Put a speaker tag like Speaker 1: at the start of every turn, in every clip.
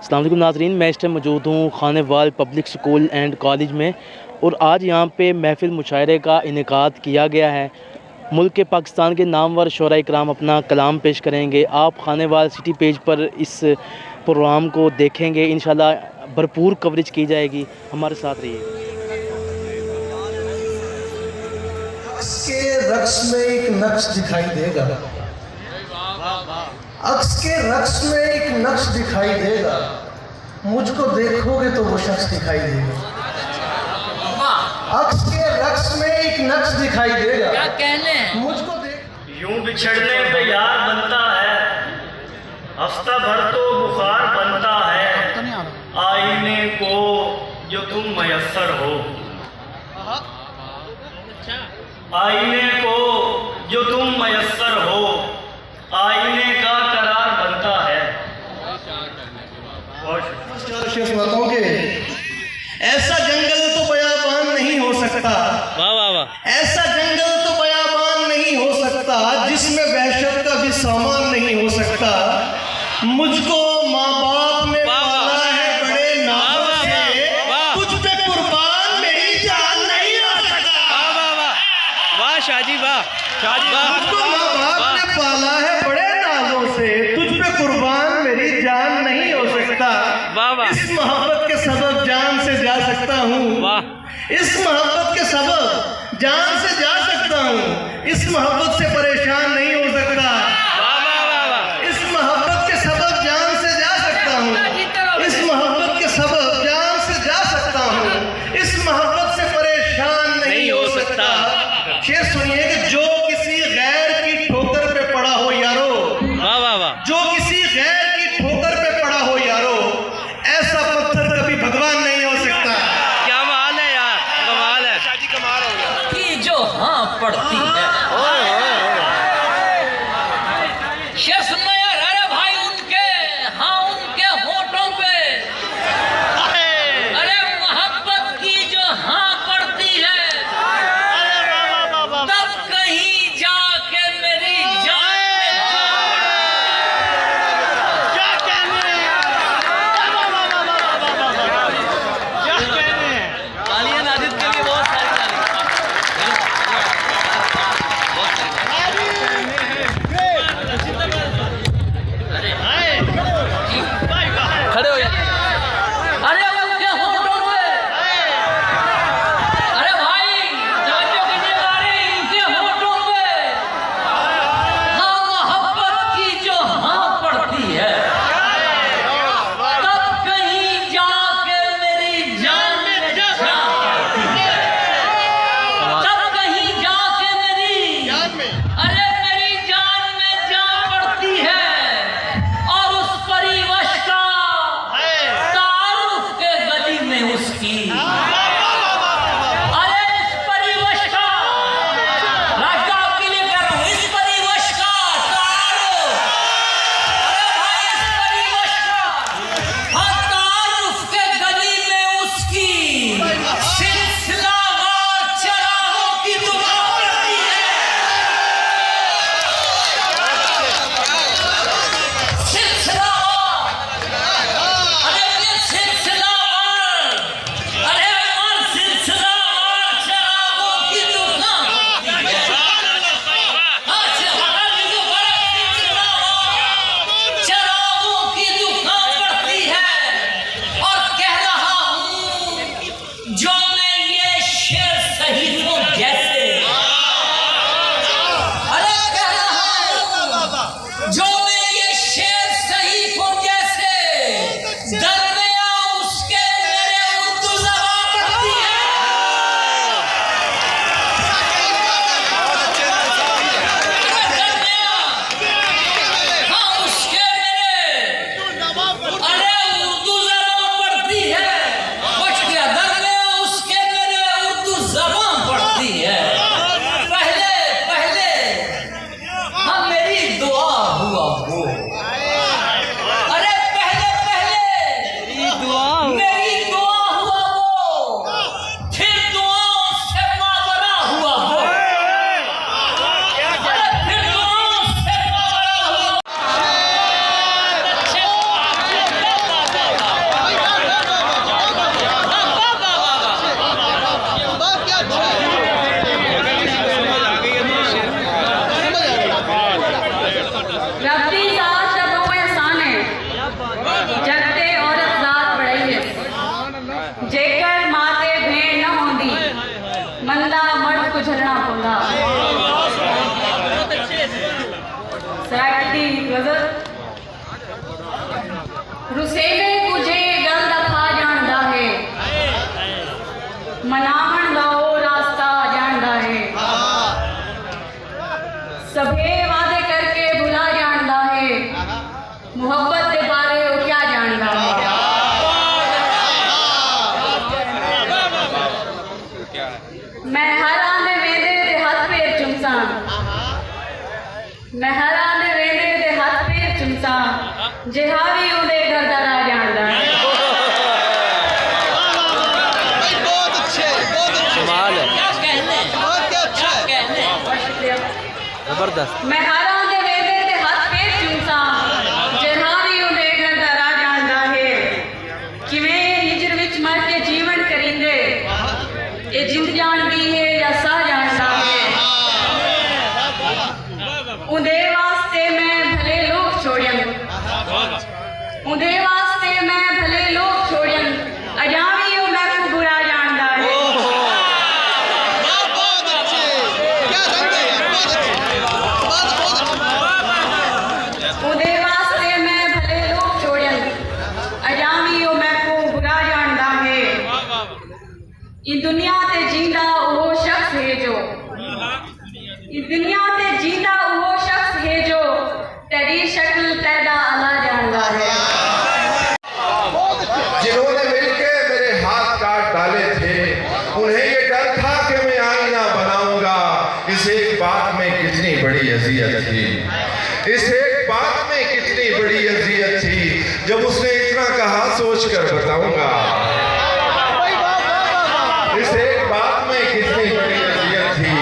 Speaker 1: अस्सलाम वालेकुम नाज़रीन, मैं इस टाइम मौजूद हूँ Khanewal public school and college में और आज यहाँ पे महफिल मुशायरे का इनेकाद किया गया है। मुल्क पाकिस्तान के नामवर शोरा इकराम अपना कलाम पेश करेंगे। आप खानेवाल सिटी पेज पर इस प्रोग्राम को देखेंगे। इंशाल्लाह भरपूर कवरेज की जाएगी, हमारे साथ रहिए।
Speaker 2: अक्स के रक्स में एक नक्श दिखाई देगा, अक्स के रक्स में एक नक्श दिखाई देगा, मुझको देखोगे तो वो शख्स दिखाई देगा। अक्स के रक्स में एक नक्श दिखाई देगा,
Speaker 3: क्या कहने
Speaker 2: मुझको देख।
Speaker 4: यूं बिछड़ने पे यार बनता है, हफ्ता भर तो बुखार बनता है, आईने को जो तुम मयस्सर हो, आईने को जो तुम मयस्सर हो, आईने का करार बनता है।
Speaker 2: सुनाता कि ऐसा जंगल तो बयाबान नहीं हो सकता,
Speaker 1: वाह वाह वाह।
Speaker 2: ऐसा जंगल तो बयाबान नहीं हो सकता, जिसमें वहशत का भी सामान नहीं हो सकता। मुझको माँ बाप ने पाला है बड़े नाम से, तुझ पे कुर्बान मेरी जान नहीं हो सकता।
Speaker 1: वाह वाह वाह वाह शाहजी वाह, शाहजी वाह।
Speaker 2: मुझको माँ बाप ने पाला है बड़े नाजों से, तुझ पे कुर्बान मेरी जान नहीं हो सकता।
Speaker 1: वाह वाह।
Speaker 2: इस मोहब्बत के सबब जान से जा सकता हूँ,
Speaker 1: वाह।
Speaker 2: इस मोहब्बत के सबब जान से जा सकता हूँ, इस मोहब्बत से परेशान नहीं हो सकता।
Speaker 1: वाह वाह वाह वाह।
Speaker 2: इस मोहब्बत के सबब जान से जा सकता हूँ, इस मोहब्बत के सबब जान से जा सकता हूँ, इस मोहब्बत से परेशान नहीं हो सकता। शेर सुनिए कि जो किसी गैर की ठोकर पे पड़ा हो यारो,
Speaker 1: वाह वाह वाह।
Speaker 2: जो किसी गैर की ठोकर पे पड़ा हो यारो, ऐसा पत्थर कभी भगवान नहीं हो सकता।
Speaker 1: क्या कमाल है यार, कमाल है शाहजी, कमाल हो गया।
Speaker 3: कि जो हाँ पड़ती है रुसेले कुझे गल दफा जानदा है, मनावण दा ओ रास्ता जानदा है, सभे वादे करके भुला जानदा है, मुहब्बत दे बारे ओ क्या जानदा है। मैं हर आंदे वेंदे ते हथ पैर चुमसां, मैं हर आंदे वेंदे ते हथ पैर चुमसां, जिहा भी उहदे घर दा राह जानदा है।
Speaker 1: जबरदस्त।
Speaker 3: मैं हर आंदे वेंदे ते हथ पैर चुमसां, जिहा भी उहदे घर दा राह जानदा है। किवें हिजर विच मर के जीवन करिंदे, ये जिंद जानदी है या सह जानदा है। उहदे वास्ते मैं भले लोग छोड़न, उहदे वास्ते मैं भले लोग छोड़न, अजां भी ओ मैनू बुरा जानदा है। उहदे वास्ते मैं भले लोग छोड़न, अजां भी ओ मैनू बुरा जानदा है। इस दुनिया ते जींदा वो शख्स है जो, इस दुनिया ते जींदा वो शख्स है जो तेरी शक्ल पैदा अला जानदा है।
Speaker 5: जिन्होंने मिलके मेरे हाथ काट डाले थे, उन्हें ये डर था कि मैं आईना बनाऊंगा। इस एक बात में कितनी बड़ी अजियत थी, इस एक बात में कितनी बड़ी अजियत थी। जब उसने इतना कहा सोच कर बताऊंगा, इस एक बात में कितनी बड़ी अजियत थी।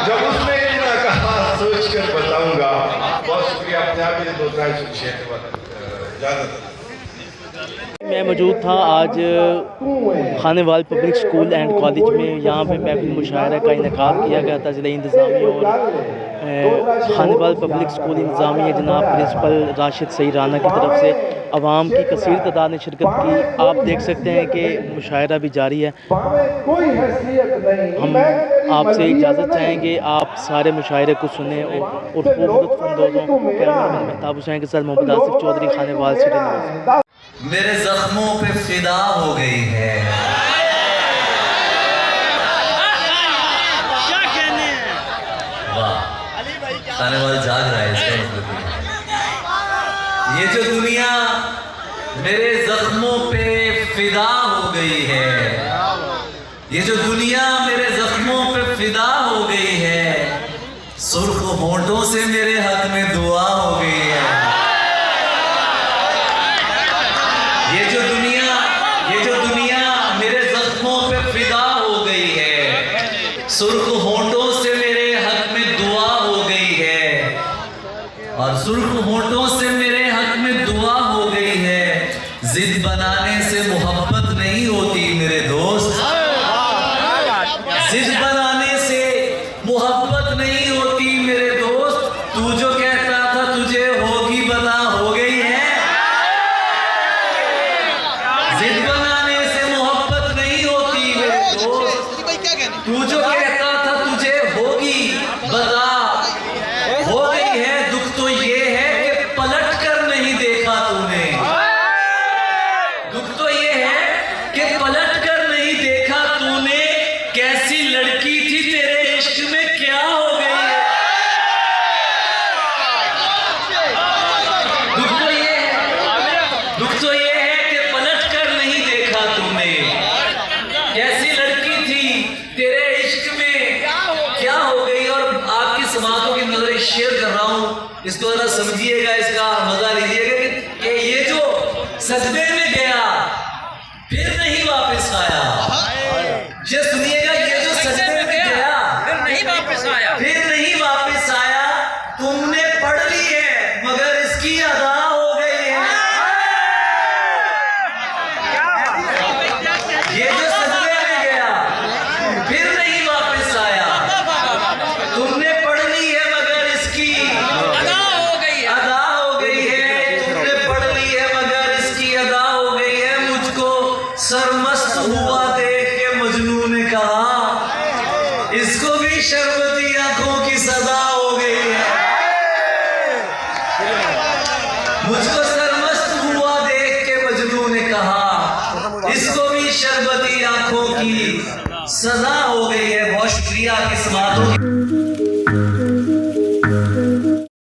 Speaker 5: जब उसने इतना कहा सोच कर बताऊंगा। बहुत शुक्रिया। अपने आप ही दो ढाई इजाजत।
Speaker 1: मैं मौजूद था आज Khanewal public school and college में। यहाँ पे महफिल मुशायरा का इनेकाद किया गया था। ज़िला इंतज़ामिया और खानेवाल पब्लिक स्कूल इंतज़ामिया जनाब प्रिंसिपल राशिद सईद राना की तरफ से आवाम की कसीर तादाद ने शिरकत की। आप देख सकते हैं कि मुशायरा भी जारी है। हम आपसे इजाज़त चाहेंगे, आप सारे मुशायरे को सुने और खूब लुत्फ़अंदोज़ हों। कैमरामैन मेहताब हुसैन के साथ मोहम्मद आसिफ चौधरी, खानेवाल सिटी न्यूज़।
Speaker 6: मेरे जख्मों पे फिदा हो गई है।
Speaker 4: क्या कहने हैं?
Speaker 6: वाह, खानेवाल जाग रहा है इसका मतलब ये जो दुनिया मेरे जख्मों पे फिदा हो गई है, ये जो दुनिया मेरे जख्मों पे फिदा हो गई है, सुर्ख होंठों से मेरे हक में दुआ हो गई है। ये जो दुनिया मेरे जख्मों पे फिदा हो गई है, सुर्ख होंठों से मेरे हक में दुआ हो गई है, और सुर्ख होंठों से मेरे हक में दुआ हो गई है। जिद बनाने से मोहब्बत नहीं होती मेरे दोस्त, जिद बनाने से मोहब्बत नहीं होती मेरे दोस्त। तू जो कहता था तुझे होगी बता हो गई है। जिद बनाने से मोहब्बत नहीं होती मेरे दोस्त, तू जो कहता था तुझे होगी बता हो गई है। दुख तो ये है कि पलट कर नहीं देखा तूने, दुख तो ये है कि पलट कर नहीं देखा तूने। कैसी लड़की थी तेरे इश्क में क्या हो गई है। दुख तो ये है कि पलट कर नहीं देखा तूने। कैसी लड़की थी तेरे इश्क में क्या हो गई। और आपकी समातों की नजर शेयर कर रहा हूं, इसको जरा समझिएगा, इसका मजा लीजिएगा कि ये जो सजदे में गया फिर नहीं वापस आया। ये सुनिएगा, ये जो सजदे में गया फिर नहीं वापस आया। तुमने पढ़ ली है मगर इसकी अदा हो गई है। ये जो सजदे में गया फिर नहीं वापस आया। तुमने पढ़ ली है मगर इसकी अदा हो गई है। तुमने पढ़ ली है मगर इसकी अदा हो गई है। मुझको सरमस्त हुआ देख के मजनू ने कहा, इसको भी शरबती आंखों की सजा हो गई है। मुझको सरमस्त हुआ देख के सजा हो गई है। बहुत शुक्रिया आपकी समातों की।